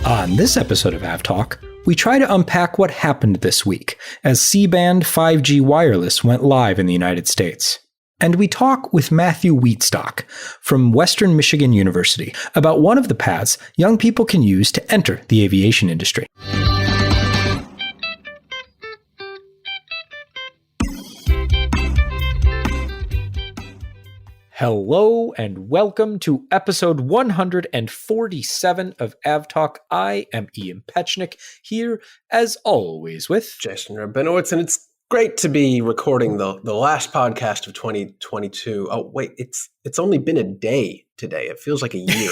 On this episode of AvTalk, we try to unpack what happened this week as C-band 5G wireless went live in the United States. And we talk with Matthew Wietstock from Western Michigan University about one of the paths young people can use to enter the aviation industry. Hello and welcome to episode 147 of AvTalk. I am Ian Petchnick, here as always with Jason Rabinowitz, and it's great to be recording the last podcast of 2022. Oh wait, it's only been a day today. It feels like a year.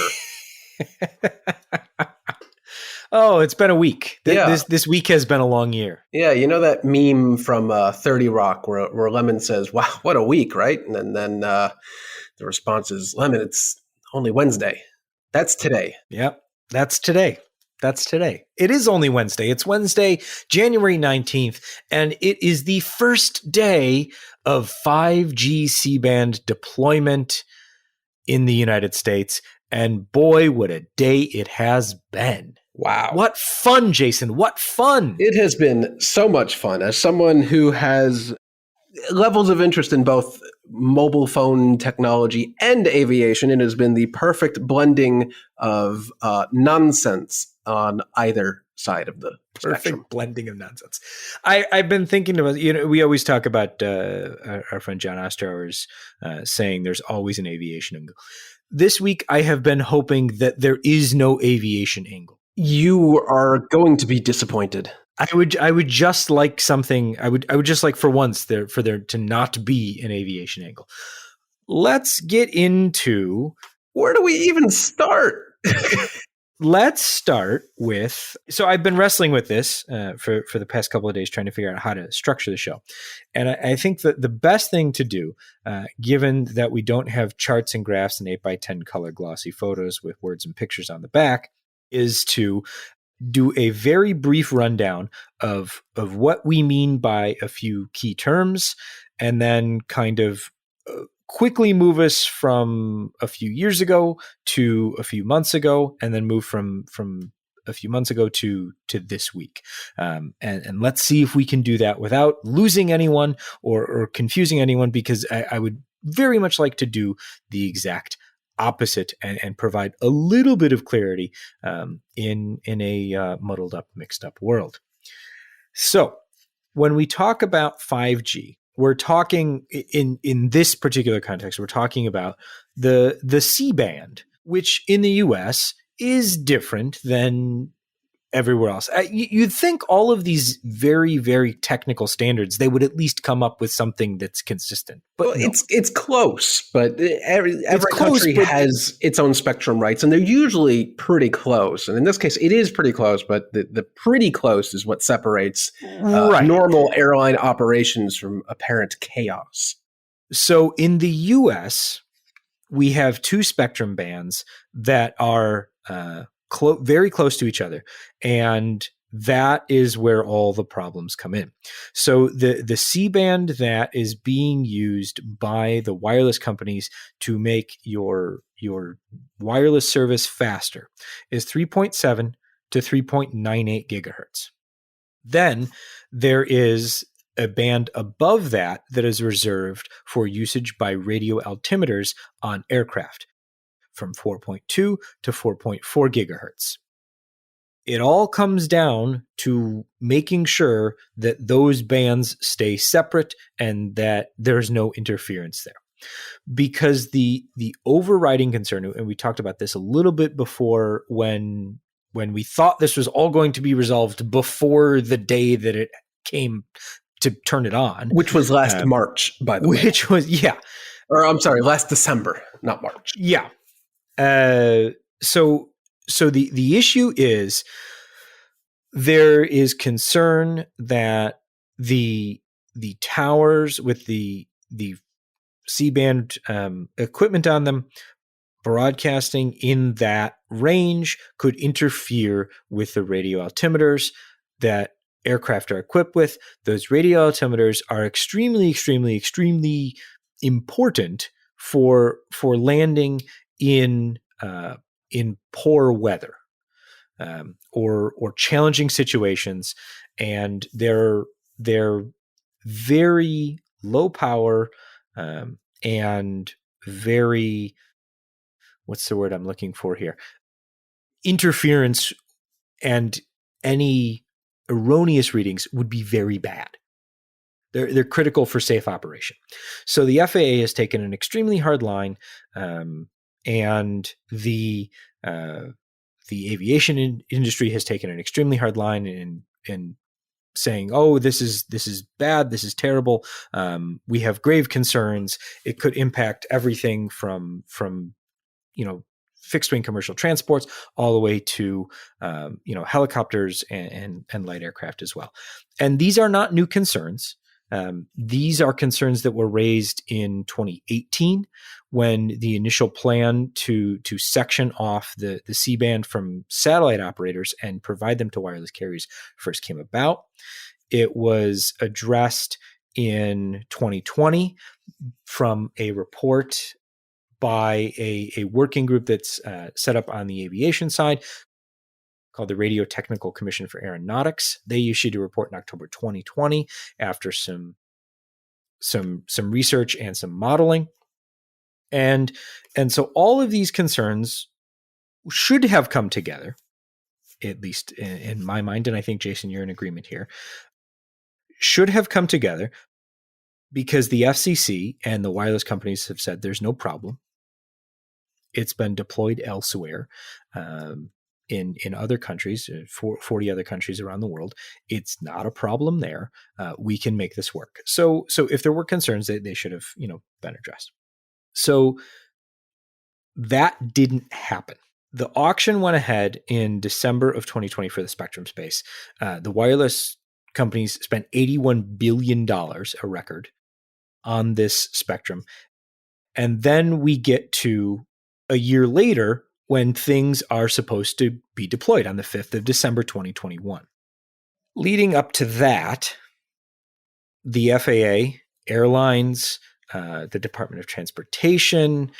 Oh, it's been a week. Yeah. This week has been a long year. Yeah, you know that meme from 30 Rock where Lemon says, "Wow, what a week," right? And then the response is, "Lemon, it's only Wednesday." That's today. Yep, that's today. It is only Wednesday. It's Wednesday, January 19th, and it is the first day of 5G C-band deployment in the United States. And boy, what a day it has been. Wow. What fun, Jason. What fun. It has been so much fun. As someone who has levels of interest in both mobile phone technology and aviation, it has been the perfect blending of nonsense on either side of the spectrum. Perfect blending of nonsense. I've been thinking about, we always talk about our friend John Ostrower's saying there's always an aviation angle. This week, I have been hoping that there is no aviation angle. You are going to be disappointed. I would just like something. I would just like for once for there to not be an aviation angle. Let's get into, where do we even start? Let's start with. So I've been wrestling with this for the past couple of days, trying to figure out how to structure the show, and I think that the best thing to do, given that we don't have charts and graphs and 8x10 color glossy photos with words and pictures on the back, is to do a very brief rundown of what we mean by a few key terms, and then kind of quickly move us from a few years ago to a few months ago, and then move from a few months ago to this week. And let's see if we can do that without losing anyone or confusing anyone, because I would very much like to do the exact opposite and provide a little bit of clarity in a muddled up, mixed up world. So when we talk about 5G, we're talking in this particular context, we're talking about the C-band, which in the US is different than everywhere else. You'd think all of these very, very technical standards, they would at least come up with something that's consistent. But well, no. It's close, but every country has its own spectrum rights, and they're usually pretty close. And in this case, it is pretty close, but the pretty close is what separates normal airline operations from apparent chaos. So in the US, we have two spectrum bands that are very close to each other, and that is where all the problems come in. So the C-band that is being used by the wireless companies to make your wireless service faster is 3.7 to 3.98 gigahertz. Then there is a band above that is reserved for usage by radio altimeters on aircraft, from 4.2 to 4.4 gigahertz. It all comes down to making sure that those bands stay separate and that there's no interference there. Because the overriding concern, and we talked about this a little bit before when we thought this was all going to be resolved before the day that it came to turn it on. Which was last March, by the way. Which was, yeah. Or I'm sorry, last December, not March. Yeah. So the issue is there is concern that the towers with the C-band equipment on them broadcasting in that range could interfere with the radio altimeters that aircraft are equipped with. Those radio altimeters are extremely, extremely, extremely important for landing in poor weather. or challenging situations, and they're very low power and very, what's the word I'm looking for here? Interference and any erroneous readings would be very bad. They're critical for safe operation. So the FAA has taken an extremely hard line, and the aviation industry has taken an extremely hard line in saying, "Oh, this is bad. This is terrible. We have grave concerns. It could impact everything from fixed wing commercial transports all the way to helicopters and light aircraft as well." And these are not new concerns. These are concerns that were raised in 2018 when the initial plan to section off the C-band from satellite operators and provide them to wireless carriers first came about. It was addressed in 2020 from a report by a working group that's set up on the aviation side called the Radio Technical Commission for Aeronautics. They issued a report in October 2020 after some research and some modeling. And so all of these concerns should have come together, at least in my mind, and I think, Jason, you're in agreement here, should have come together because the FCC and the wireless companies have said there's no problem. It's been deployed elsewhere. In other countries, 40 other countries around the world, it's not a problem there. We can make this work. So if there were concerns, they should have been addressed. So that didn't happen. The auction went ahead in December of 2020 for the spectrum space. The wireless companies spent $81 billion, a record, on this spectrum. And then we get to a year later when things are supposed to be deployed on the 5th of December, 2021. Leading up to that, the FAA, airlines, the Department of Transportation,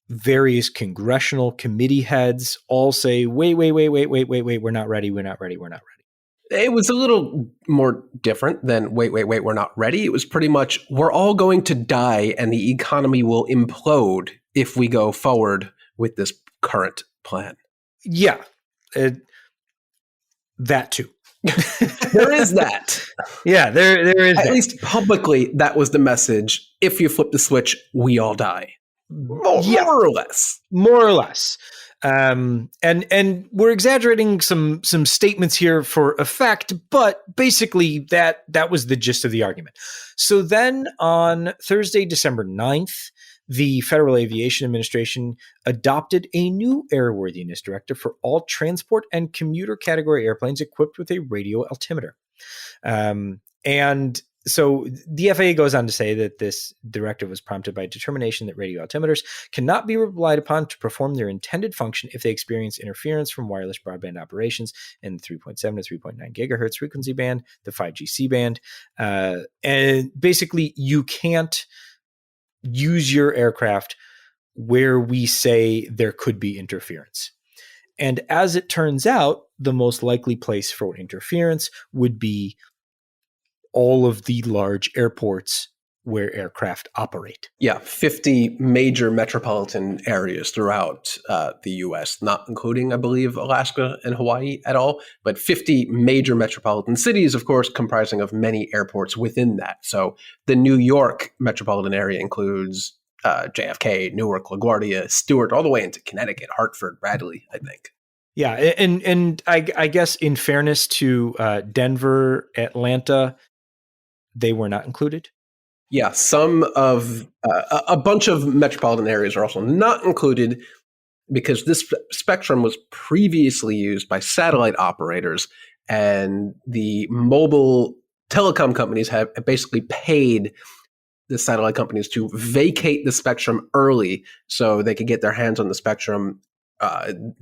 various congressional committee heads all say, wait, we're not ready. It was a little more different than wait, we're not ready. It was pretty much, we're all going to die and the economy will implode if we go forward with this current plan. Yeah, that too. There is that. Yeah, there is. At least publicly, that was the message. If you flip the switch, we all die. More or less. More or less. And we're exaggerating some statements here for effect, but basically that was the gist of the argument. So then on Thursday, December 9th, the Federal Aviation Administration adopted a new airworthiness directive for all transport and commuter category airplanes equipped with a radio altimeter. And so the FAA goes on to say that this directive was prompted by a determination that radio altimeters cannot be relied upon to perform their intended function if they experience interference from wireless broadband operations in the 3.7 to 3.9 gigahertz frequency band, the 5G C-band. And basically, you can't use your aircraft where we say there could be interference. And as it turns out, the most likely place for interference would be all of the large airports where aircraft operate. Yeah, 50 major metropolitan areas throughout the U.S., not including, I believe, Alaska and Hawaii at all, but 50 major metropolitan cities, of course, comprising of many airports within that. So the New York metropolitan area includes JFK, Newark, LaGuardia, Stewart, all the way into Connecticut, Hartford, Bradley, I think. Yeah, and I guess in fairness to Denver, Atlanta, they were not included. Yeah, some of a bunch of metropolitan areas are also not included because this spectrum was previously used by satellite operators, and the mobile telecom companies have basically paid the satellite companies to vacate the spectrum early so they could get their hands on the spectrum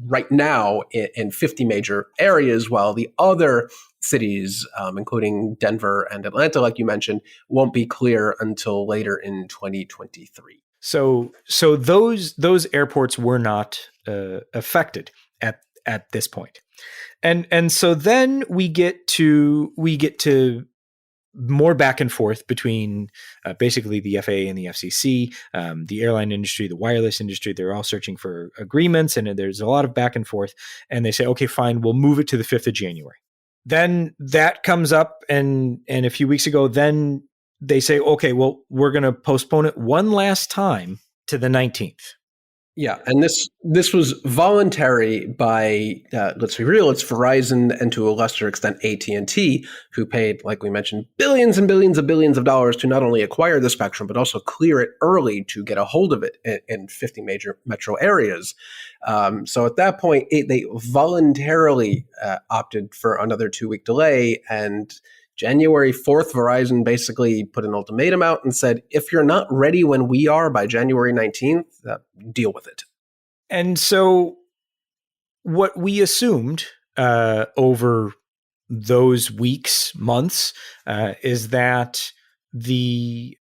right now in 50 major areas, while the other cities, including Denver and Atlanta, like you mentioned, won't be clear until later in 2023. So those airports were not affected at this point. And so then we get to more back and forth between basically the FAA and the FCC, the airline industry, the wireless industry. They're all searching for agreements, and there's a lot of back and forth. And they say, okay, fine, we'll move it to the 5th of January. Then that comes up, and a few weeks ago, then they say, okay, well, we're going to postpone it one last time to the 19th. Yeah, and this was voluntary by, let's be real, it's Verizon and to a lesser extent AT&T, who paid, like we mentioned, billions and billions of dollars to not only acquire the spectrum, but also clear it early to get a hold of it in 50 major metro areas. So at that point, they voluntarily opted for another 2-week delay, and January 4th, Verizon basically put an ultimatum out and said, if you're not ready when we are by January 19th, deal with it. And so what we assumed over those weeks, months, is that the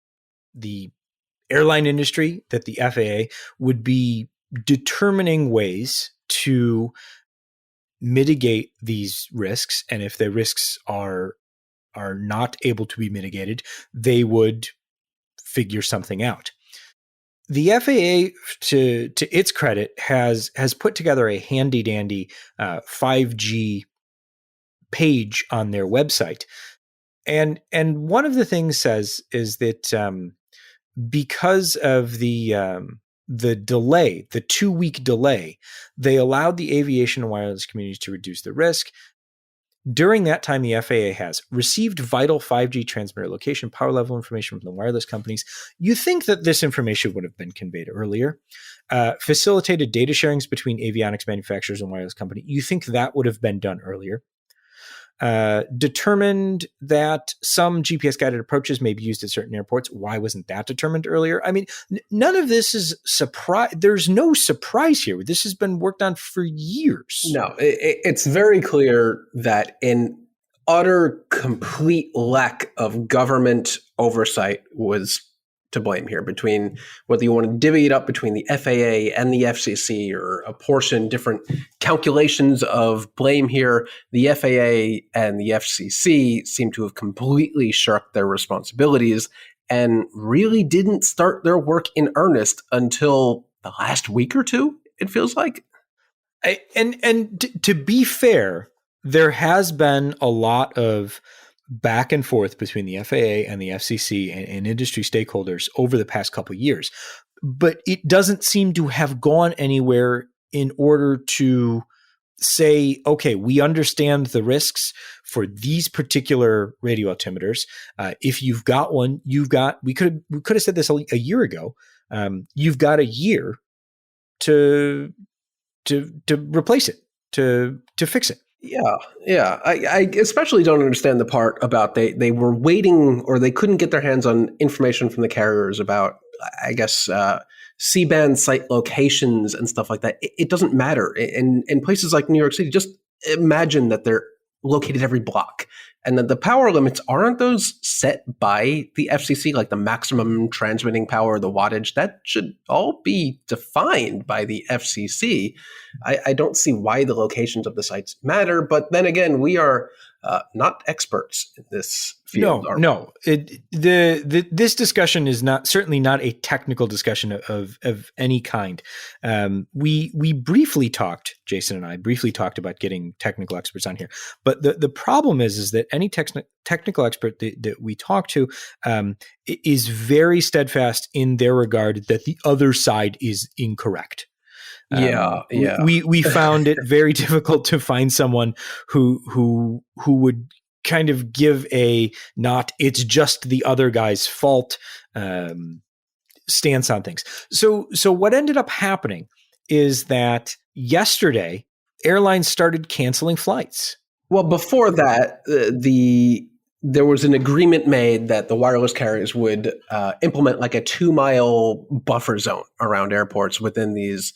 airline industry, that the FAA would be determining ways to mitigate these risks. And if the risks are not able to be mitigated, they would figure something out. The FAA, to its credit, has put together a handy dandy 5G page on their website, and one of the things says is that because of the delay, the 2-week delay, they allowed the aviation and wireless communities to reduce the risk. During that time, the FAA has received vital 5G transmitter location power level information from the wireless companies. You think that this information would have been conveyed earlier. Facilitated data sharings between avionics manufacturers and wireless company. You think that would have been done earlier. Determined that some GPS-guided approaches may be used at certain airports. Why wasn't that determined earlier? I mean, none of this is surprise. There's no surprise here. This has been worked on for years. No, it's very clear that in utter, complete lack of government oversight was to blame here, between whether you want to divvy it up between the FAA and the FCC or apportion different calculations of blame here. The FAA and the FCC seem to have completely shirked their responsibilities and really didn't start their work in earnest until the last week or two, it feels like. And to be fair, there has been a lot of back and forth between the FAA and the FCC and industry stakeholders over the past couple of years, but it doesn't seem to have gone anywhere in order to say, okay, we understand the risks for these particular radio altimeters. If you've got one, we could have said this a year ago. You've got a year to replace it, to fix it. Yeah. I especially don't understand the part about they were waiting, or they couldn't get their hands on information from the carriers about, I guess, C-band site locations and stuff like that. It doesn't matter. In places like New York City, just imagine that they're located every block. And that the power limits, aren't those set by the FCC, like the maximum transmitting power, the wattage? That should all be defined by the FCC. I don't see why the locations of the sites matter. But then again, we are not experts in this field. No. This discussion is certainly not a technical discussion of any kind. We briefly talked, Jason and I briefly talked about getting technical experts on here. But the problem is that any technical expert that we talk to is very steadfast in their regard that the other side is incorrect. We found it very difficult to find someone who would kind of give a not it's just the other guy's fault stance on things. So what ended up happening is that yesterday airlines started canceling flights. Well, before that, there was an agreement made that the wireless carriers would implement like a 2-mile buffer zone around airports within these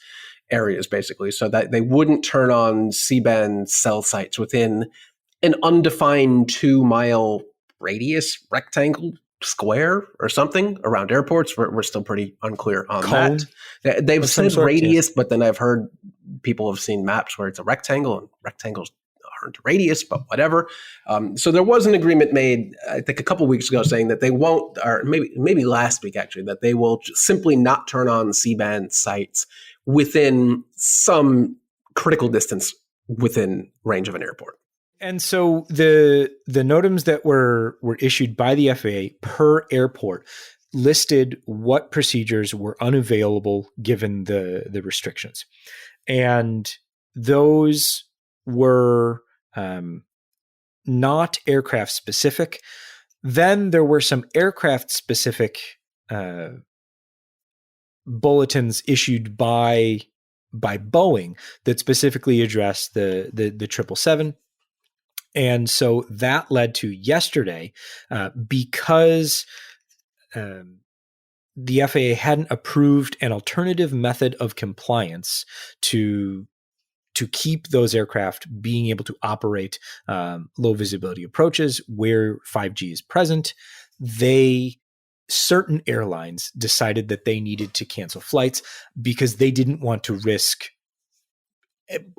areas, basically, so that they wouldn't turn on C-band cell sites within an undefined 2-mile radius rectangle square or something around airports. We're still pretty unclear on Cone that. They've of some said sort, radius, yes. but then I've heard people have seen maps where it's a rectangle, and rectangles aren't a radius, but whatever. So there was an agreement made, I think, a couple weeks ago, saying that they won't, or maybe last week actually, that they will simply not turn on C-band sites within some critical distance within range of an airport. And so the NOTAMs that were issued by the FAA per airport listed what procedures were unavailable given the restrictions. And those were not aircraft specific. Then there were some aircraft specific bulletins issued by Boeing that specifically addressed the 777. And so that led to yesterday, because the FAA hadn't approved an alternative method of compliance to keep those aircraft being able to operate low visibility approaches where 5G is present. Certain airlines decided that they needed to cancel flights because they didn't want to risk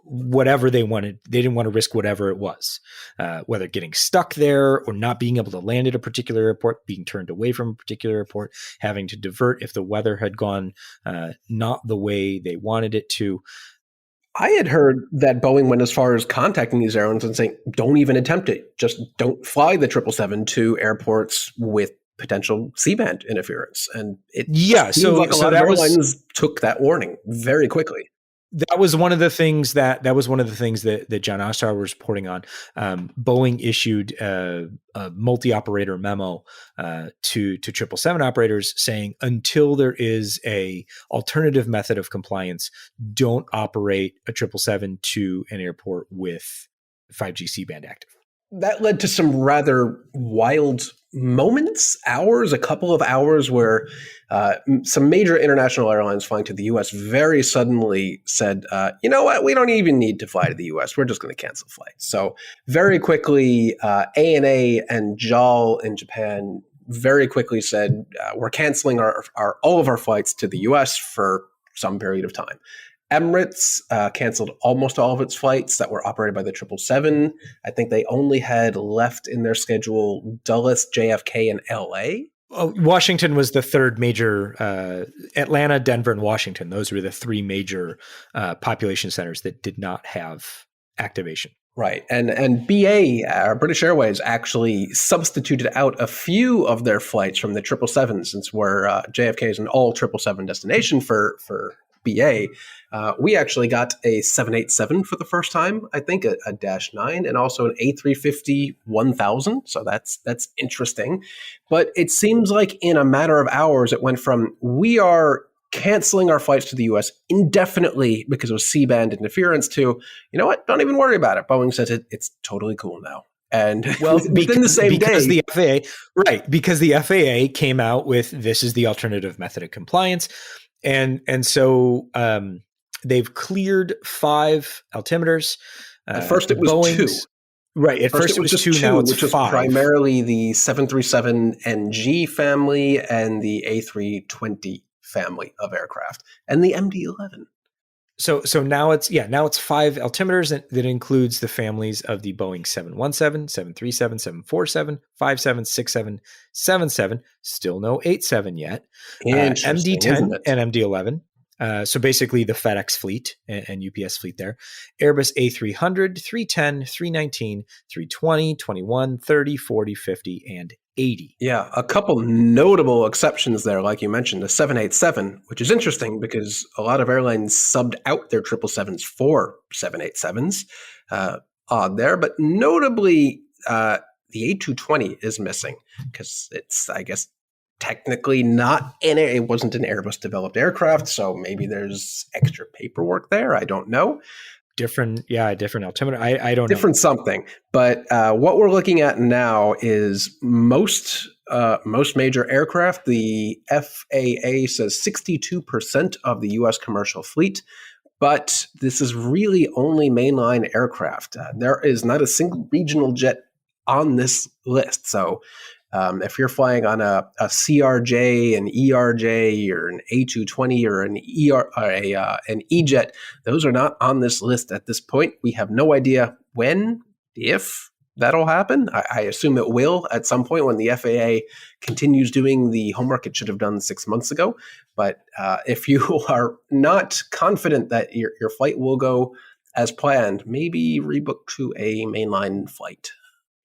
whatever they wanted. They didn't want to risk whatever it was, whether getting stuck there or not being able to land at a particular airport, being turned away from a particular airport, having to divert if the weather had gone not the way they wanted it to. I had heard that Boeing went as far as contacting these airlines and saying, don't even attempt it. Just don't fly the 777 to airports with potential C-band interference. And it seems like a lot of airlines took that warning very quickly. That was one of the things that John Ostrower was reporting on. Boeing issued a multi-operator memo to 777 operators saying, until there is a alternative method of compliance, don't operate a 777 to an airport with 5G C-band active. That led to some rather wild moments, a couple of hours where some major international airlines flying to the U.S. very suddenly said, you know what, we don't even need to fly to the U.S. We're just going to cancel flights. So very quickly, ANA and JAL in Japan very quickly said, we're canceling all of our flights to the U.S. for some period of time. Emirates canceled almost all of its flights that were operated by the 777. I think they only had left in their schedule Dulles, JFK, and LA. Washington was the third major. Atlanta, Denver, and Washington. Those were the three major population centers that did not have activation. Right. And BA, British Airways, actually substituted out a few of their flights from the 777, since JFK is an all 777 destination for BA. We actually got a 787 for the first time, I think, a -9, and also an A350-1000. So that's interesting. But it seems like in a matter of hours, it went from, we are canceling our flights to the U.S. indefinitely because of C-band interference, to, you know what, don't even worry about it. Boeing says it's totally cool now. And within the same day, because the FAA came out with, this is the alternative method of compliance. And so they've cleared 5 altimeters. At first it was Boeing's, 2. Right. At first it was just 2, now it's 5. Was primarily the 737 NG family and the A320 family of aircraft, and the MD-11. So now it's 5 altimeters that includes the families of the Boeing 717, 737, 747, 57, 67, 77. Still no 87 yet. MD-10 and MD-11. So basically the FedEx fleet and UPS fleet there. Airbus A300, 310, 319, 320, 21, 30, 40, 50, and 80. Yeah, a couple notable exceptions there, like you mentioned, the 787, which is interesting because a lot of airlines subbed out their 777s for 787s. Odd there, but notably, the A220 is missing because it's, I guess, technically not it wasn't an Airbus developed aircraft, so maybe there's extra paperwork there. I don't know. Different altimeter. I don't know. Different something. But what we're looking at now is most major aircraft. The FAA says 62% of the U.S. commercial fleet, but this is really only mainline aircraft. There is not a single regional jet on this list. So If you're flying on a CRJ, an ERJ, or an A220, or an an E-Jet, those are not on this list at this point. We have no idea when, if that'll happen. I assume it will at some point when the FAA continues doing the homework it should have done 6 months ago. But if you are not confident that your flight will go as planned, maybe rebook to a mainline flight.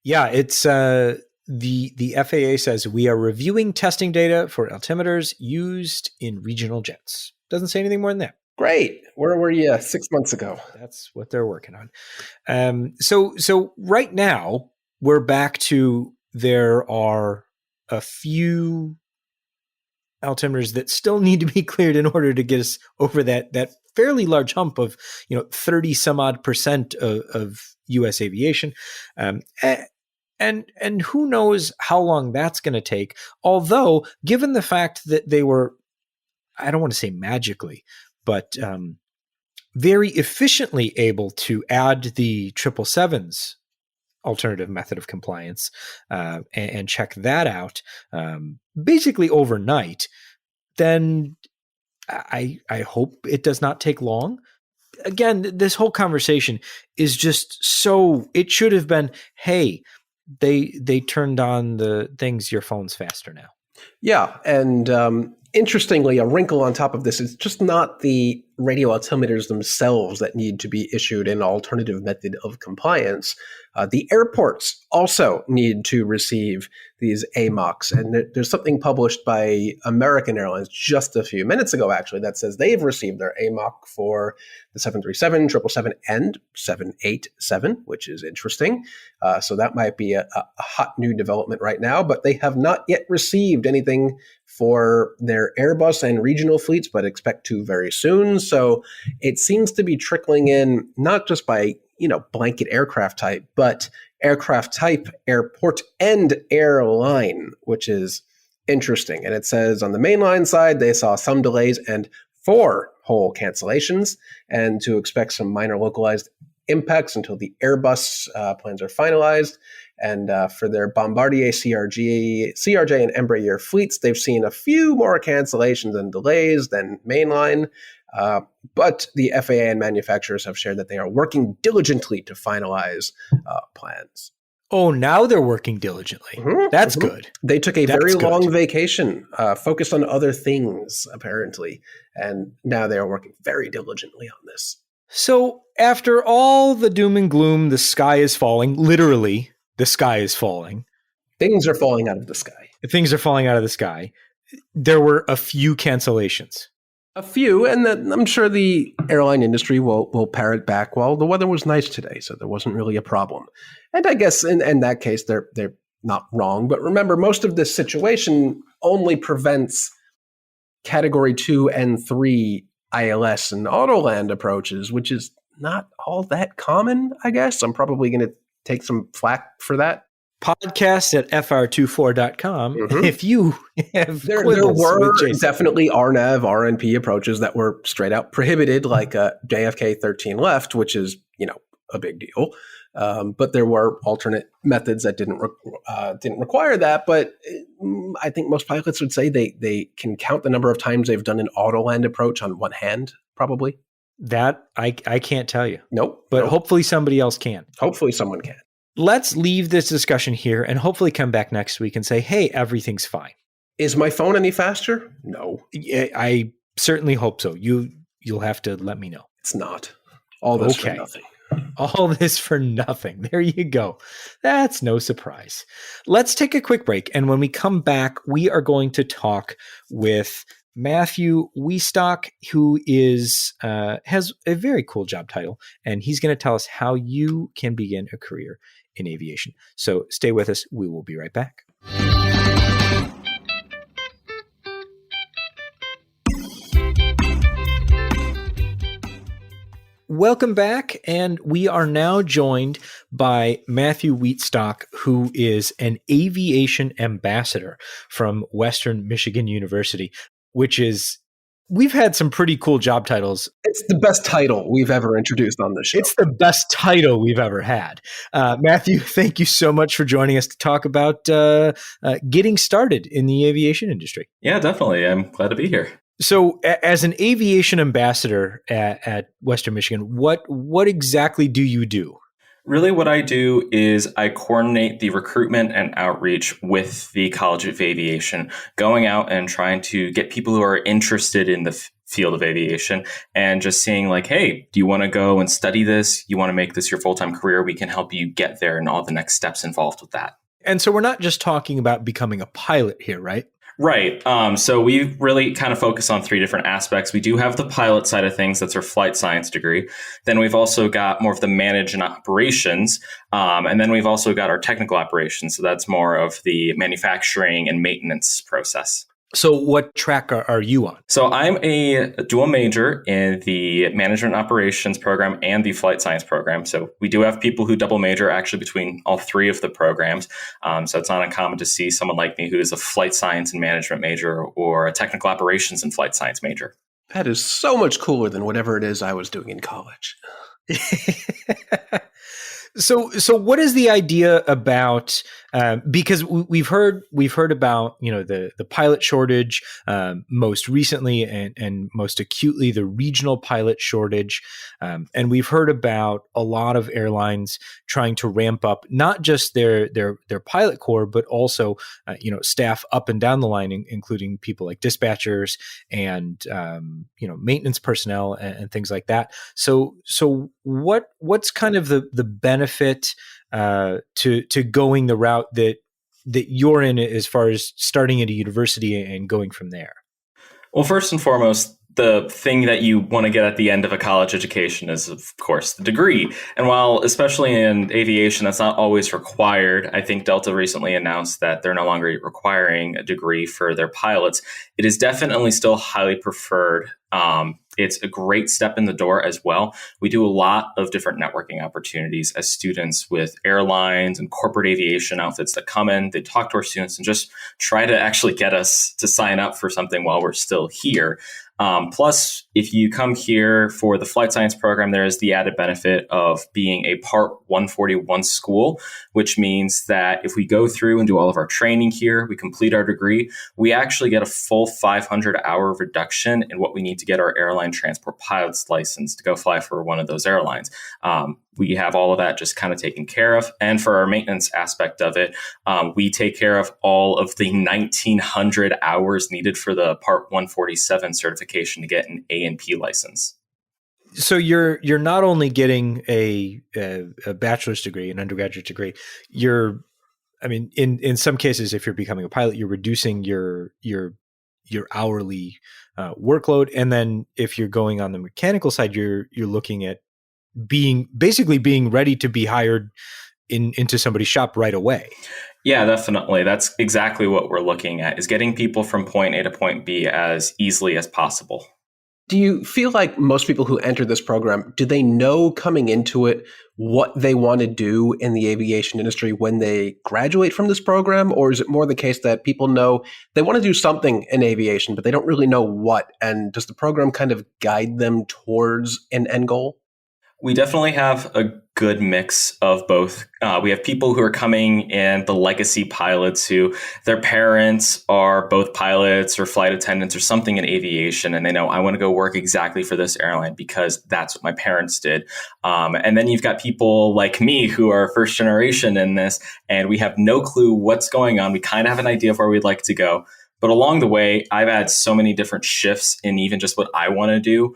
Yeah, it's the FAA says we are reviewing testing data for altimeters used in regional jets. Doesn't say anything more than that. Great. Where were you 6 months ago? That's what they're working on. So right now we're back to there are a few altimeters that still need to be cleared in order to get us over that fairly large hump of 30 some odd percent of U.S. aviation, and who knows how long that's going to take. Although, given the fact that they were, I don't want to say magically, but very efficiently able to add the 777's alternative method of compliance and check that out basically overnight, then I hope it does not take long. Again, this whole conversation is just so, it should have been, hey, they turned on the things, your phone's faster now. Yeah, and interestingly, a wrinkle on top of this is just not the radio altimeters themselves that need to be issued an alternative method of compliance. The airports also need to receive these AMOCs. And there's something published by American Airlines just a few minutes ago, actually, that says they've received their AMOC for the 737, 777, and 787, which is interesting. So that might be a hot new development right now, but they have not yet received anything for their Airbus and regional fleets, but expect to very soon. So it seems to be trickling in, not just by blanket aircraft type, but aircraft type, airport, and airline, which is interesting. And it says on the mainline side, they saw some delays and 4 whole cancellations, and to expect some minor localized impacts until the Airbus plans are finalized. And for their Bombardier CRJ and Embraer fleets, they've seen a few more cancellations and delays than mainline. But the FAA and manufacturers have shared that they are working diligently to finalize plans. Oh, now they're working diligently. Mm-hmm, That's good. They took a very long vacation, focused on other things, apparently. And now they are working very diligently on this. So after all the doom and gloom, the sky is falling. Literally, the sky is falling. Things are falling out of the sky. Things are falling out of the sky. There were a few cancellations. A few, and I'm sure the airline industry will parrot back, well, the weather was nice today, so there wasn't really a problem. And I guess in that case, they're not wrong. But remember, most of this situation only prevents Category 2 and 3 ILS and Autoland approaches, which is not all that common, I guess. I'm probably going to take some flack for that. Podcast at fr24.com. Mm-hmm. If you have there were definitely RNAV, RNP approaches that were straight out prohibited, like JFK 13 left, which is a big deal. But there were alternate methods that didn't require that. But I think most pilots would say they can count the number of times they've done an Autoland approach on one hand, probably. That I can't tell you. Nope. But hopefully somebody else can. Hopefully someone can. Let's leave this discussion here and hopefully come back next week and say, hey, everything's fine. Is my phone any faster? No. I certainly hope so. You'll have to let me know. It's not. All this for nothing. All this for nothing. There you go. That's no surprise. Let's take a quick break. And when we come back, we are going to talk with Matthew Wietstock, who has a very cool job title, and he's going to tell us how you can begin a career in aviation. So stay with us. We will be right back. Welcome back, and we are now joined by Matthew Wietstock, who is an aviation ambassador from Western Michigan University, which is We've had some pretty cool job titles. It's the best title we've ever introduced on this show. It's the best title we've ever had. Matthew, thank you so much for joining us to talk about getting started in the aviation industry. Yeah, definitely. I'm glad to be here. So, as an aviation ambassador at Western Michigan, what exactly do you do? Really, what I do is I coordinate the recruitment and outreach with the College of Aviation, going out and trying to get people who are interested in the field of aviation and just saying like, hey, do you want to go and study this? You want to make this your full-time career? We can help you get there and all the next steps involved with that. And so we're not just talking about becoming a pilot here, right? Right. So we really kind of focus on three different aspects. We do have the pilot side of things. That's our flight science degree. Then we've also got more of the management operations. And then we've also got our technical operations. So that's more of the manufacturing and maintenance process. So what track are you on? So I'm a dual major in the management operations program and the flight science program. So we do have people who double major actually between all three of the programs. So it's not uncommon to see someone like me who is a flight science and management major or a technical operations and flight science major. That is so much cooler than whatever it is I was doing in college. So what is the idea about? Because we've heard about the pilot shortage most recently and most acutely the regional pilot shortage, and we've heard about a lot of airlines trying to ramp up not just their pilot corps but also staff up and down the line, including people like dispatchers and maintenance personnel and things like that. So what's kind of the benefit to going the route that you're in as far as starting at a university and going from there? Well, first and foremost, the thing that you want to get at the end of a college education is, of course, the degree. And while, especially in aviation, that's not always required, I think Delta recently announced that they're no longer requiring a degree for their pilots. It is definitely still highly preferred. It's a great step in the door as well. We do a lot of different networking opportunities as students with airlines and corporate aviation outfits that come in. They talk to our students and just try to actually get us to sign up for something while we're still here. Plus, if you come here for the flight science program, there is the added benefit of being a Part 141 school, which means that if we go through and do all of our training here, we complete our degree, we actually get a full 500-hour reduction in what we need to get our airline transport pilot's license to go fly for one of those airlines. We have all of that just kind of taken care of. And for our maintenance aspect of it, we take care of all of the 1,900 hours needed for the Part 147 certification to get an A&P license. So you're not only getting a bachelor's degree, an undergraduate degree, in some cases, if you're becoming a pilot, you're reducing your hourly workload. And then if you're going on the mechanical side, you're looking at being ready to be hired into somebody's shop right away. Yeah, definitely. That's exactly what we're looking at, is getting people from point A to point B as easily as possible. Do you feel like most people who enter this program, do they know coming into it what they want to do in the aviation industry when they graduate from this program? Or is it more the case that people know they want to do something in aviation, but they don't really know what? And does the program kind of guide them towards an end goal? We definitely have a good mix of both. We have people who are coming in, the legacy pilots who their parents are both pilots or flight attendants or something in aviation. And they know, I want to go work exactly for this airline because that's what my parents did. And then you've got people like me who are first generation in this, and we have no clue what's going on. We kind of have an idea of where we'd like to go. But along the way, I've had so many different shifts in even just what I want to do.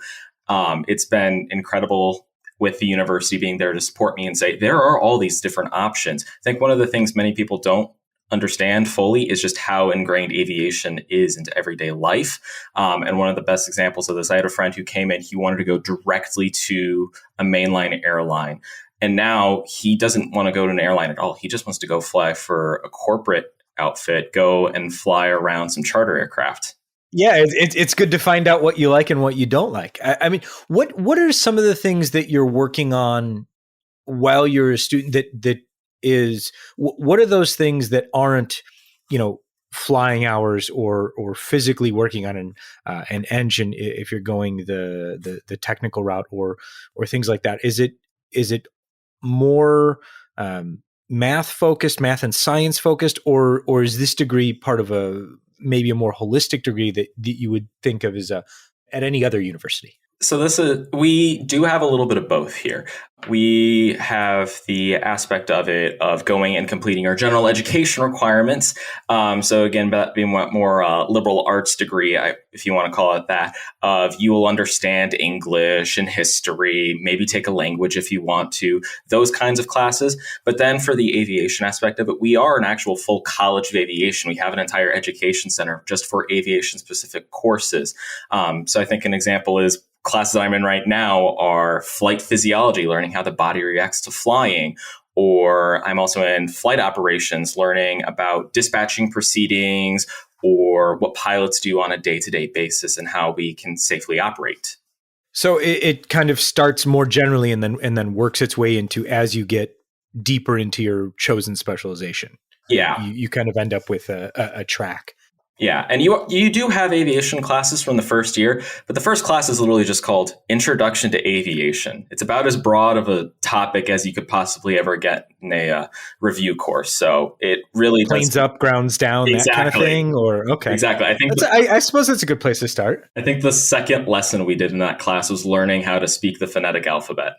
It's been incredible with the university being there to support me and say, there are all these different options. I think one of the things many people don't understand fully is just how ingrained aviation is into everyday life. And one of the best examples of this, I had a friend who came in, he wanted to go directly to a mainline airline. And now he doesn't want to go to an airline at all. He just wants to go fly for a corporate outfit, go and fly around some charter aircraft. Yeah, it's good to find out what you like and what you don't like. I mean, what are some of the things that you're working on while you're a student that is, what are those things that aren't, flying hours or physically working on an engine if you're going the technical route or things like that? Is it more math and science focused, or is this degree part of maybe a more holistic degree that you would think of as at any other university? So we do have a little bit of both here. We have the aspect of it of going and completing our general education requirements. So again, that being more liberal arts degree, if you want to call it that, of you will understand English and history, maybe take a language if you want to, those kinds of classes. But then for the aviation aspect of it, we are an actual full college of aviation. We have an entire education center just for aviation specific courses. So I think an example is classes I'm in right now are flight physiology, learning how the body reacts to flying. Or I'm also in flight operations, learning about dispatching proceedings or what pilots do on a day-to-day basis and how we can safely operate. So it kind of starts more generally and then works its way into as you get deeper into your chosen specialization. Yeah. You kind of end up with a track. Yeah, and you do have aviation classes from the first year, but the first class is literally just called Introduction to Aviation. It's about as broad of a topic as you could possibly ever get in a review course. So it really planes up, grounds down, exactly. That kind of thing. Or okay, exactly. I suppose that's a good place to start. I think the second lesson we did in that class was learning how to speak the phonetic alphabet.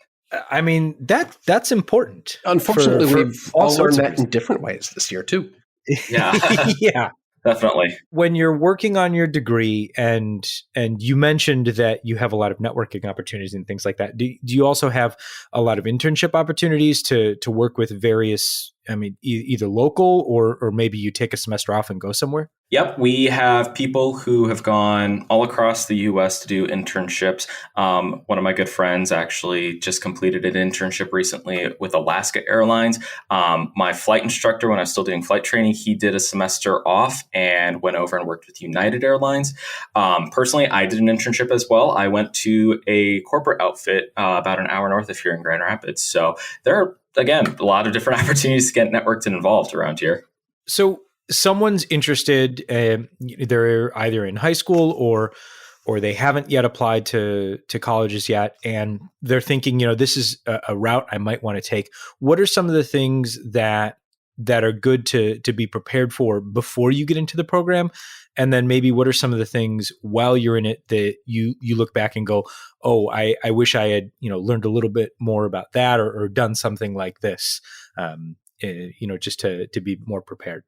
I mean that's important. Unfortunately, we've all learned that in different ways this year too. Yeah, yeah. Definitely. When you're working on your degree and you mentioned that you have a lot of networking opportunities and things like that, do you also have a lot of internship opportunities to work with various, either local or maybe you take a semester off and go somewhere? Yep. We have people who have gone all across the U.S. to do internships. One of my good friends actually just completed an internship recently with Alaska Airlines. My flight instructor, when I was still doing flight training, he did a semester off and went over and worked with United Airlines. Personally, I did an internship as well. I went to a corporate outfit about an hour north of here in Grand Rapids. So there are, again, a lot of different opportunities to get networked and involved around here. So someone's interested, they're either in high school or they haven't yet applied to colleges yet, and they're thinking, this is a route I might want to take. What are some of the things that are good to be prepared for before you get into the program? And then maybe what are some of the things while you're in it that you look back and go, oh, I wish I had, learned a little bit more about that or done something like this, just to be more prepared.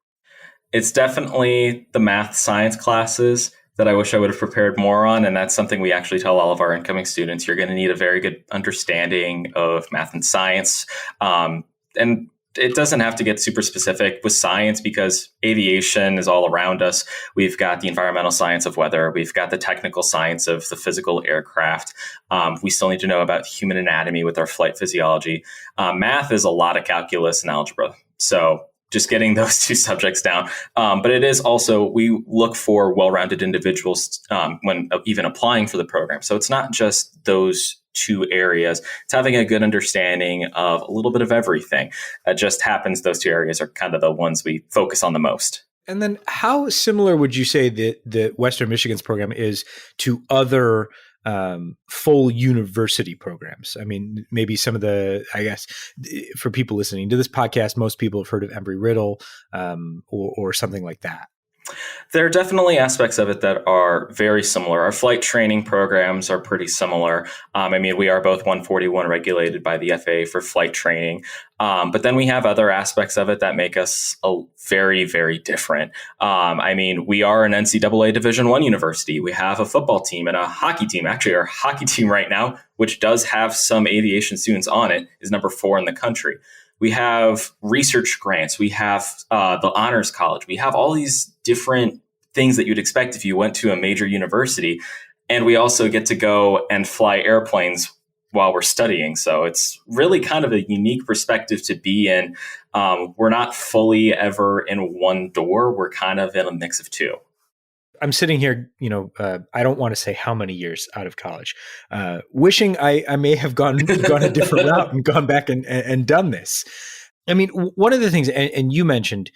It's definitely the math science classes that I wish I would have prepared more on. And that's something we actually tell all of our incoming students. You're going to need a very good understanding of math and science. And it doesn't have to get super specific with science because aviation is all around us. We've got the environmental science of weather. We've got the technical science of the physical aircraft. We still need to know about human anatomy with our flight physiology. Math is a lot of calculus and algebra. So just getting those two subjects down. But it is also, we look for well-rounded individuals when even applying for the program. So it's not just those two areas. It's having a good understanding of a little bit of everything. It just happens those two areas are kind of the ones we focus on the most. And then how similar would you say that the Western Michigan's program is to other full university programs? I mean, maybe some of the, I guess, for people listening to this podcast, most people have heard of Embry-Riddle or something like that. There are definitely aspects of it that are very similar. Our flight training programs are pretty similar. We are both 141 regulated by the FAA for flight training. But then we have other aspects of it that make us very, very different. We are an NCAA Division I university. We have a football team and a hockey team. Actually, our hockey team right now, which does have some aviation students on it, is number 4 in the country. We have research grants. We have the Honors College. We have all these different things that you'd expect if you went to a major university. And we also get to go and fly airplanes while we're studying. So it's really kind of a unique perspective to be in. We're not fully ever in one door. We're kind of in a mix of two. I'm sitting here, I don't want to say how many years out of college, wishing I may have gone a different route and gone back and done this. I mean, one of the things, and you mentioned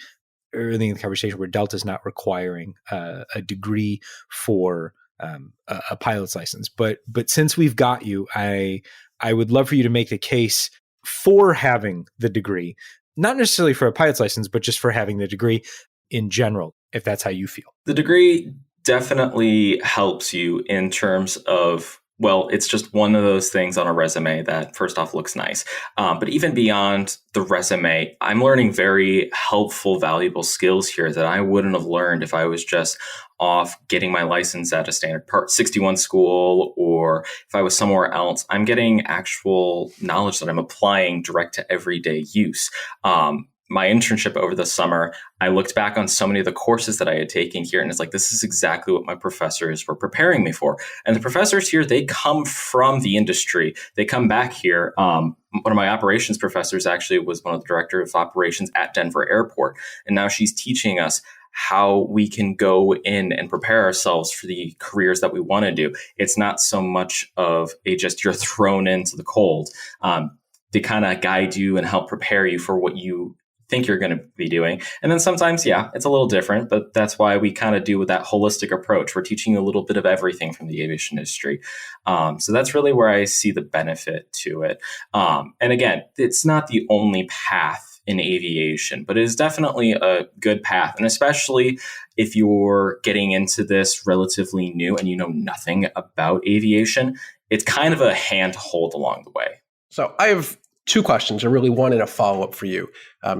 early in the conversation where Delta's not requiring a degree for a pilot's license. But since we've got you, I would love for you to make the case for having the degree, not necessarily for a pilot's license, but just for having the degree in general, if that's how you feel. The degree definitely helps you in terms of, well, it's just one of those things on a resume that first off looks nice. But even beyond the resume, I'm learning very helpful, valuable skills here that I wouldn't have learned if I was just off getting my license at a standard Part 61 school, or if I was somewhere else. I'm getting actual knowledge that I'm applying direct to everyday use. My internship over the summer, I looked back on so many of the courses that I had taken here, and it's like, this is exactly what my professors were preparing me for. And the professors here, they come from the industry. They come back here. One of my operations professors actually was one of the director of operations at Denver Airport. And now she's teaching us how we can go in and prepare ourselves for the careers that we want to do. It's not so much of a just you're thrown into the cold. They kind of guide you and help prepare you for what you think you're going to be doing. And then sometimes, yeah, it's a little different, but that's why we kind of do with that holistic approach. We're teaching you a little bit of everything from the aviation industry. So that's really where I see the benefit to it. And again, it's not the only path in aviation, but it is definitely a good path. And especially if you're getting into this relatively new and you know nothing about aviation, it's kind of a hand to hold along the way. So I have two questions, or really one and a follow-up for you.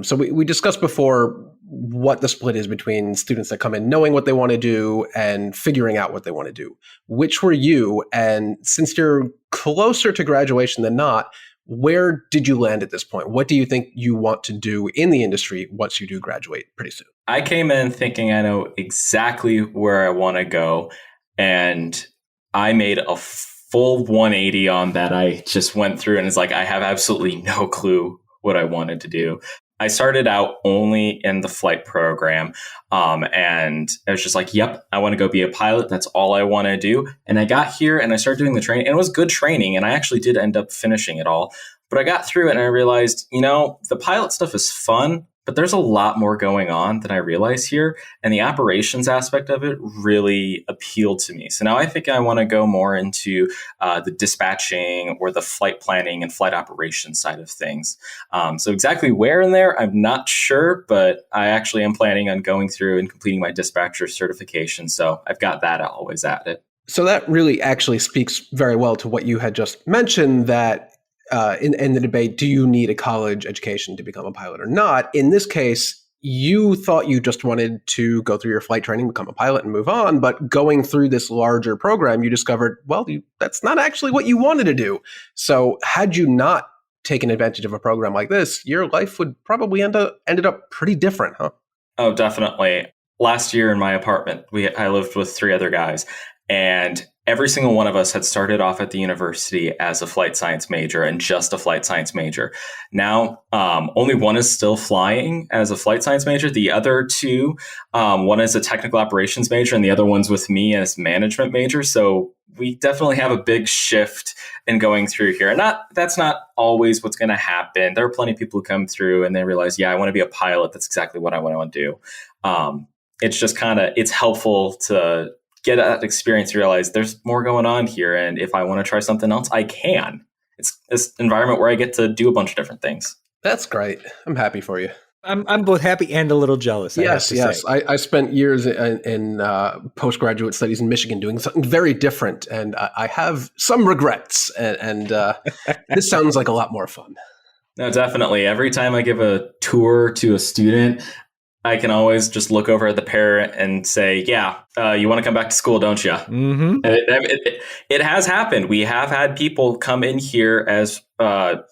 So we discussed before what the split is between students that come in knowing what they want to do and figuring out what they want to do. Which were you? And since you're closer to graduation than not, where did you land at this point? What do you think you want to do in the industry once you do graduate pretty soon? I came in thinking I know exactly where I want to go, and I made a full 180 on that. I just went through and it's like, I have absolutely no clue what I wanted to do. I started out only in the flight program. And I was just like, yep, I want to go be a pilot. That's all I want to do. And I got here and I started doing the training, and it was good training. And I actually did end up finishing it all, but I got through it and I realized, the pilot stuff is fun, but there's a lot more going on than I realized here. And the operations aspect of it really appealed to me. So now I think I want to go more into the dispatching or the flight planning and flight operations side of things. So exactly where in there, I'm not sure, but I actually am planning on going through and completing my dispatcher certification. So I've got that always at it. So that really actually speaks very well to what you had just mentioned, that in the debate, do you need a college education to become a pilot or not? In this case, you thought you just wanted to go through your flight training, become a pilot, and move on. But going through this larger program, you discovered, well, that's not actually what you wanted to do. So had you not taken advantage of a program like this, your life would probably ended up pretty different, huh? Oh, definitely. Last year in my apartment, I lived with 3 other guys, and every single one of us had started off at the university as a flight science major and just a flight science major. Now, only one is still flying as a flight science major. The other 2, one is a technical operations major and the other one's with me as management major. So we definitely have a big shift in going through here. And that's not always what's going to happen. There are plenty of people who come through and they realize, yeah, I want to be a pilot. That's exactly what I want to do. It's just it's helpful to get that experience, realize there's more going on here. And if I want to try something else, I can. It's this environment where I get to do a bunch of different things. That's great. I'm happy for you. I'm both happy and a little jealous. Yes. I spent years in postgraduate studies in Michigan doing something very different. And I have some regrets. And this sounds like a lot more fun. No, definitely. Every time I give a tour to a student, I can always just look over at the parent and say, yeah, you want to come back to school, don't you? Mm-hmm. It has happened. We have had people come in here as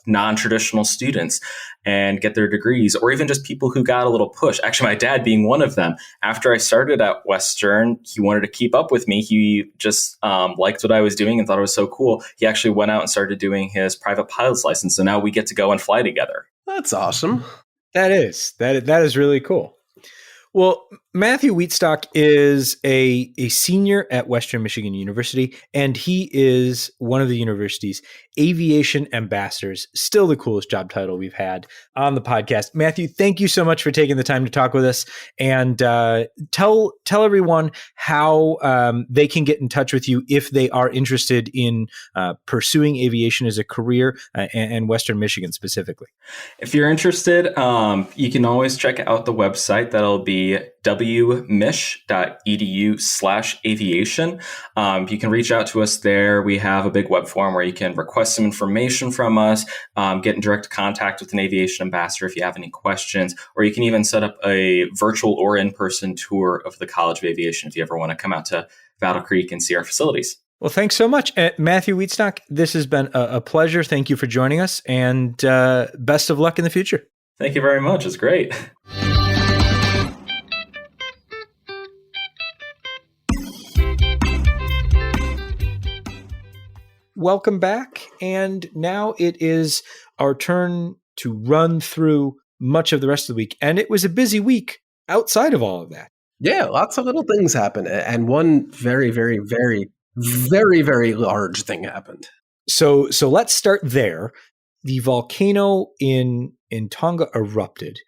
non-traditional students and get their degrees, or even just people who got a little push. Actually, my dad being one of them. After I started at Western, he wanted to keep up with me. He just liked what I was doing and thought it was so cool. He actually went out and started doing his private pilot's license. So now we get to go and fly together. That's awesome. That is really cool. Well, Matthew Wietstock is a senior at Western Michigan University, and he is one of the university's aviation ambassadors. Still the coolest job title we've had on the podcast. Matthew, thank you so much for taking the time to talk with us, and tell everyone how they can get in touch with you if they are interested in pursuing aviation as a career, and Western Michigan specifically. If you're interested, you can always check out the website. That'll be wmich.edu/aviation. You can reach out to us there. We have a big web form where you can request some information from us, get in direct contact with an aviation ambassador if you have any questions, or you can even set up a virtual or in-person tour of the College of Aviation if you ever want to come out to Battle Creek and see our facilities. Well, thanks so much. Matthew Wietstock, this has been a pleasure. Thank you for joining us, and best of luck in the future. Thank you very much. It's great. Welcome back. And now it is our turn to run through much of the rest of the week. And it was a busy week outside of all of that. Yeah, lots of little things happen. And one very, very, very, very, very large thing happened. So let's start there. The volcano in Tonga erupted,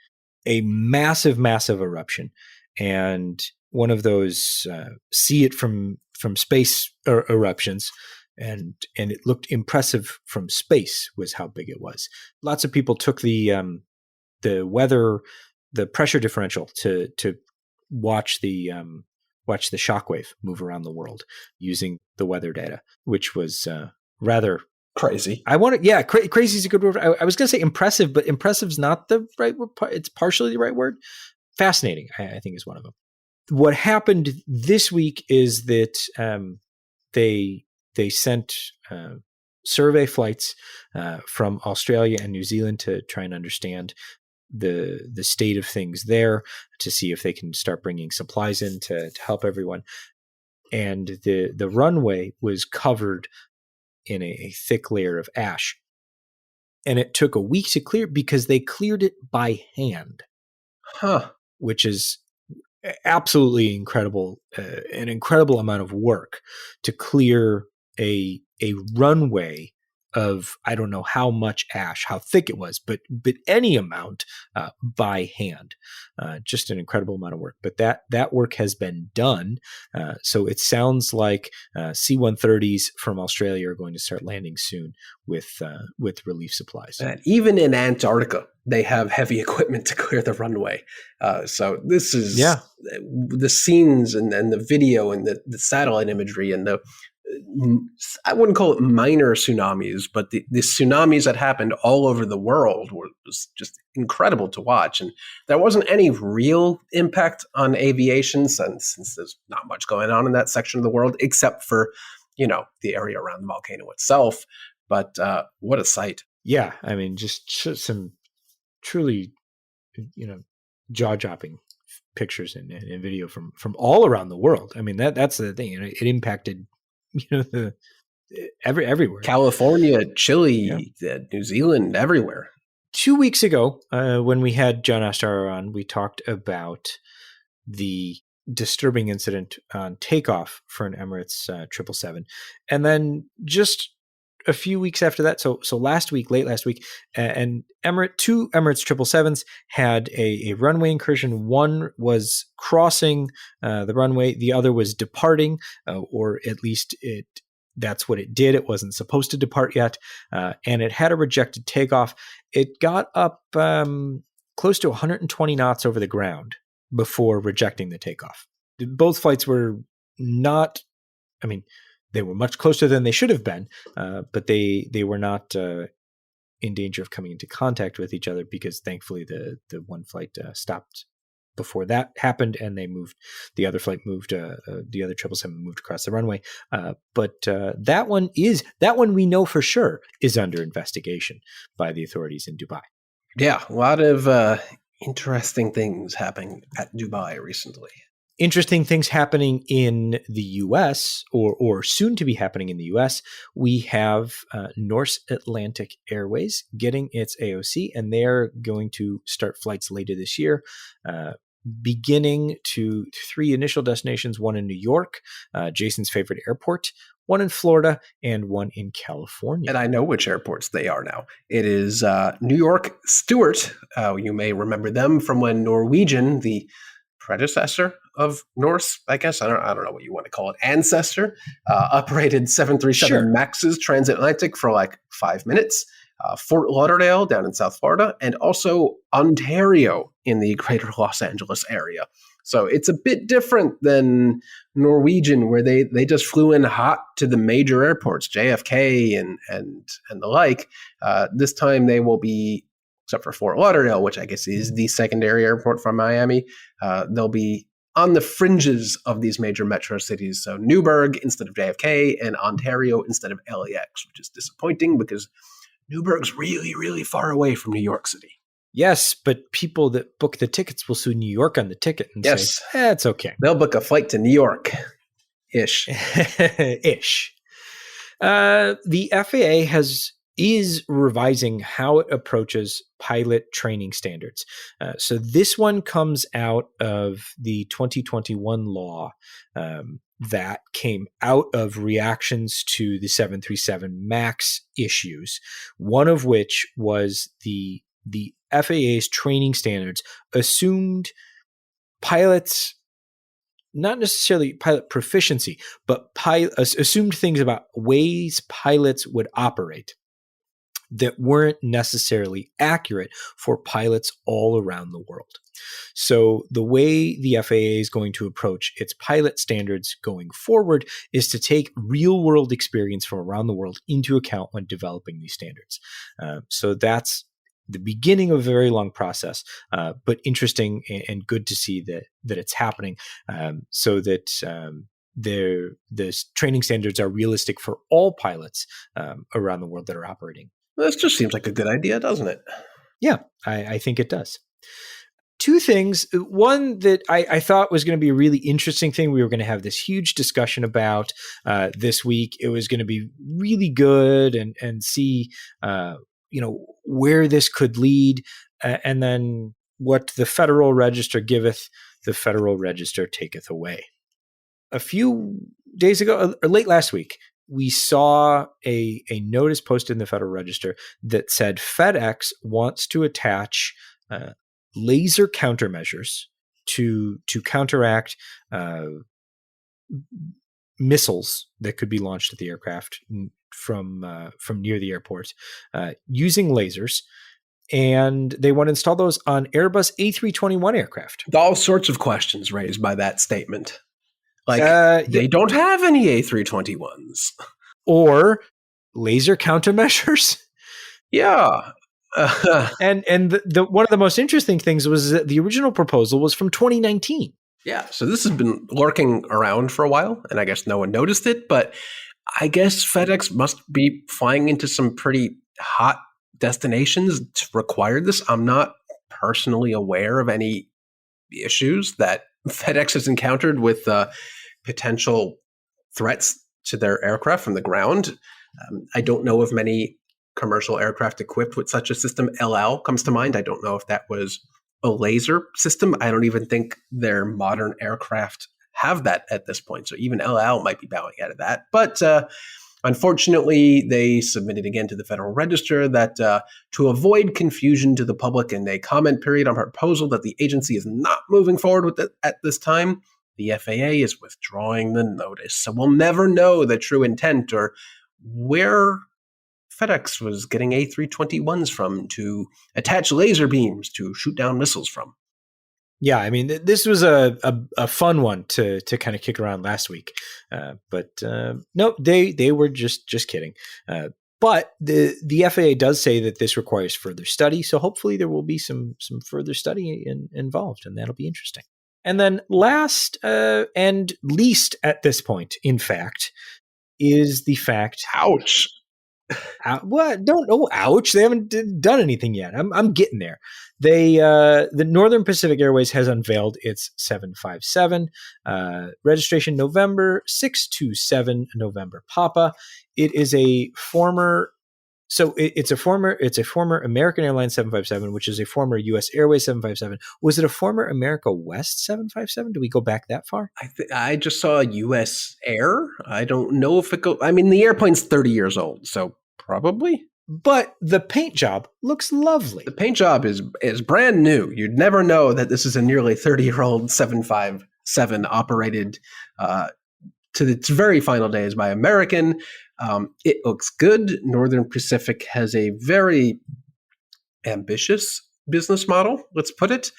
a massive, massive eruption. And one of those see it from space eruptions. And it looked impressive from space was how big it was. Lots of people took the weather, the pressure differential to watch the shockwave move around the world using the weather data, which was rather crazy. Crazy is a good word. I was going to say impressive, but impressive's not the right word. It's partially the right word. Fascinating, I think, is one of them. What happened this week is that they sent survey flights from Australia and New Zealand to try and understand the state of things there, to see if they can start bringing supplies in to help everyone. And the runway was covered in a thick layer of ash. And it took a week to clear because they cleared it by hand. Which is absolutely incredible, an incredible amount of work to clear a runway of, I don't know how much ash, how thick it was, but any amount by hand. Just an incredible amount of work. But that work has been done. So it sounds like C-130s from Australia are going to start landing soon with relief supplies. And even in Antarctica, they have heavy equipment to clear the runway. So this is the scenes and the video and the satellite imagery and I wouldn't call it minor tsunamis, but the tsunamis that happened all over the world was just incredible to watch. And there wasn't any real impact on aviation since there's not much going on in that section of the world, except for, the area around the volcano itself. But what a sight. Yeah. I mean, just some truly, jaw-dropping pictures and video from all around the world. I mean, that's the thing. It impacted everywhere. California, Chile, New Zealand, everywhere. 2 weeks ago, when we had John Astar on, we talked about the disturbing incident on takeoff for an Emirates 777. And then just a few weeks after that, so late last week, and two Emirates 777s had a runway incursion. One was crossing the runway, the other was departing, or at least that's what it did. It wasn't supposed to depart yet, and it had a rejected takeoff. It got up close to 120 knots over the ground before rejecting the takeoff. Both flights were not, they were much closer than they should have been, but they were not in danger of coming into contact with each other because thankfully the one flight stopped before that happened, and the other flight moved, the other 777 moved across the runway. But that one we know for sure is under investigation by the authorities in Dubai. Yeah, a lot of interesting things happening at Dubai recently. Interesting things happening in the U.S. or soon to be happening in the U.S. We have Norse Atlantic Airways getting its AOC, and they're going to start flights later this year. beginning to 3 initial destinations, one in New York, Jason's favorite airport, one in Florida, and one in California. And I know which airports they are now. It is New York Stewart. You may remember them from when Norwegian, the predecessor of Norse, I guess, I don't know what you want to call it, ancestor, operated 737 Maxes transatlantic for like 5 minutes. Fort Lauderdale down in South Florida, and also Ontario in the greater Los Angeles area. So it's a bit different than Norwegian, where they just flew in hot to the major airports, JFK and the like. This time they will be, except for Fort Lauderdale, which I guess is the secondary airport from Miami, they'll be on the fringes of these major metro cities. So Newburgh instead of JFK and Ontario instead of LAX, which is disappointing because Newburgh's really, really far away from New York City. Yes, but people that book the tickets will sue New York on the ticket and say, it's okay. They'll book a flight to New York-ish. Ish. The FAA is revising how it approaches pilot training standards. So this one comes out of the 2021 law that came out of reactions to the 737 MAX issues, one of which was the FAA's training standards assumed pilots, not necessarily pilot proficiency, but assumed things about ways pilots would operate that weren't necessarily accurate for pilots all around the world. So the way the FAA is going to approach its pilot standards going forward is to take real world experience from around the world into account when developing these standards. So that's the beginning of a very long process, but interesting and good to see that it's happening, so that the training standards are realistic for all pilots around the world that are operating. Well, this just seems like a good idea, doesn't it? Yeah, I think it does. 2 things. One that I thought was going to be a really interesting thing we were going to have this huge discussion about this week. It was going to be really good and see where this could lead, and then what the Federal Register giveth, the Federal Register taketh away. A few days ago, or late last week, we saw a notice posted in the Federal Register that said FedEx wants to attach laser countermeasures to counteract missiles that could be launched at the aircraft from near the airport using lasers. And they want to install those on Airbus A321 aircraft. All sorts of questions raised by that statement. They don't have any A321s. Or laser countermeasures. Yeah. And the one of the most interesting things was that the original proposal was from 2019. Yeah. So this has been lurking around for a while, and I guess no one noticed it. But I guess FedEx must be flying into some pretty hot destinations to require this. I'm not personally aware of any issues that FedEx has encountered with potential threats to their aircraft from the ground. I don't know of many commercial aircraft equipped with such a system. El Al comes to mind. I don't know if that was a laser system. I don't even think their modern aircraft have that at this point. So even El Al might be bowing out of that. But unfortunately, they submitted again to the Federal Register that to avoid confusion to the public in a comment period on her proposal that the agency is not moving forward with it at this time, the FAA is withdrawing the notice. So we'll never know the true intent or where FedEx was getting A321s from to attach laser beams to shoot down missiles from. Yeah, I mean, this was a fun one to kind of kick around last week, but no, they were just kidding. But the FAA does say that this requires further study, so hopefully there will be some further study involved, and that'll be interesting. And then last and least at this point, in fact, is the fact. Ouch. What? Don't know. Ouch! They haven't done anything yet. I'm getting there. The Northern Pacific Airways has unveiled its 757 registration November 627 November Papa. It is a former So it's a former American Airlines 757, which is a former U.S. Airways 757. Was it a former America West 757? Do we go back that far? I just saw U.S. Air. I don't know if it goes. I mean, the airplane's 30 years old, so probably. But the paint job looks lovely. The paint job is brand new. You'd never know that this is a nearly 30-year-old 757 operated to its very final days by American. It looks good. Northern Pacific has a very ambitious business model, let's put it.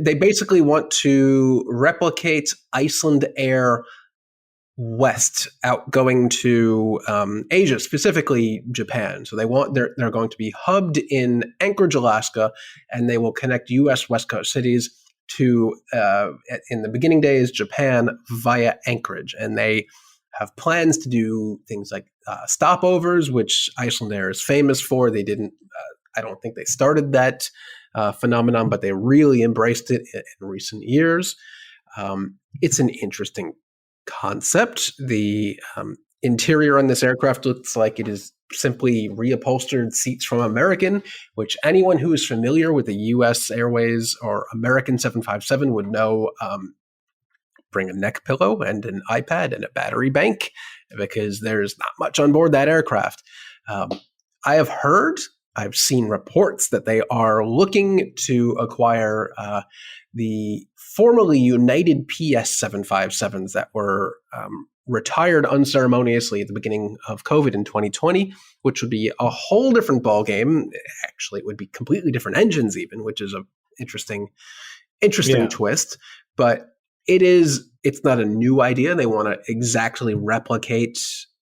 They basically want to replicate Iceland Air West out going to Asia, specifically Japan. So they're going to be hubbed in Anchorage, Alaska, and they will connect U.S. West Coast cities to, in the beginning days, Japan via Anchorage. And they have plans to do things like stopovers, which Iceland Air is famous for. They didn't, I don't think they started that phenomenon, but they really embraced it in recent years. It's an interesting concept. The interior on this aircraft looks like it is simply reupholstered seats from American, which anyone who is familiar with the U.S. Airways or American 757 would know. Bring a neck pillow and an iPad and a battery bank, because there's not much on board that aircraft. I've seen reports that they are looking to acquire the formerly United PS 757s that were retired unceremoniously at the beginning of COVID in 2020, which would be a whole different ballgame. Actually, it would be completely different engines even, which is an interesting twist. But it's not a new idea. They want to exactly replicate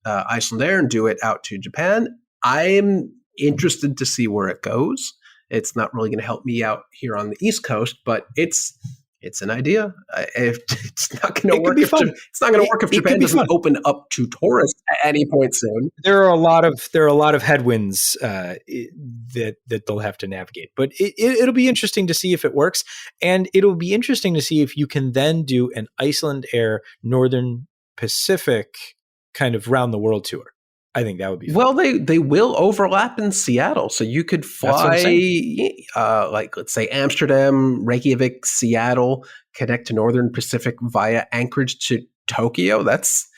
Iceland Air and do it out to Japan. I'm interested to see where it goes. It's not really going to help me out here on the East Coast, but it's an idea. It's not going to work. It's not going to work if Japan doesn't open up to tourists at any point soon. There are a lot of headwinds that they'll have to navigate, but it'll be interesting to see if it works, and it'll be interesting to see if you can then do an Iceland Air Northern Pacific kind of round the world tour. I think that would be fun. Well, they will overlap in Seattle, so you could fly like, let's say, Amsterdam, Reykjavik, Seattle, connect to Northern Pacific via Anchorage to Tokyo. That's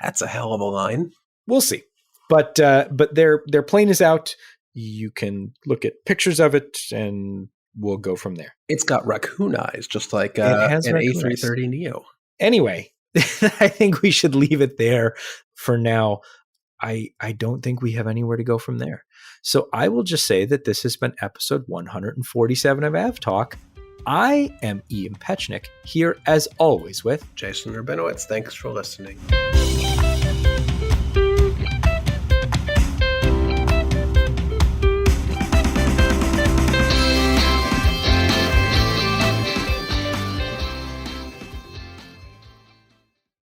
a hell of a line. We'll see, but their plane is out. You can look at pictures of it, and we'll go from there. It's got raccoon eyes, just like an A330neo. Anyway, I think we should leave it there for now. I don't think we have anywhere to go from there. So I will just say that this has been episode 147 of AvTalk. I am Ian Petchnick, here as always with Jason Rabinowitz. Thanks for listening.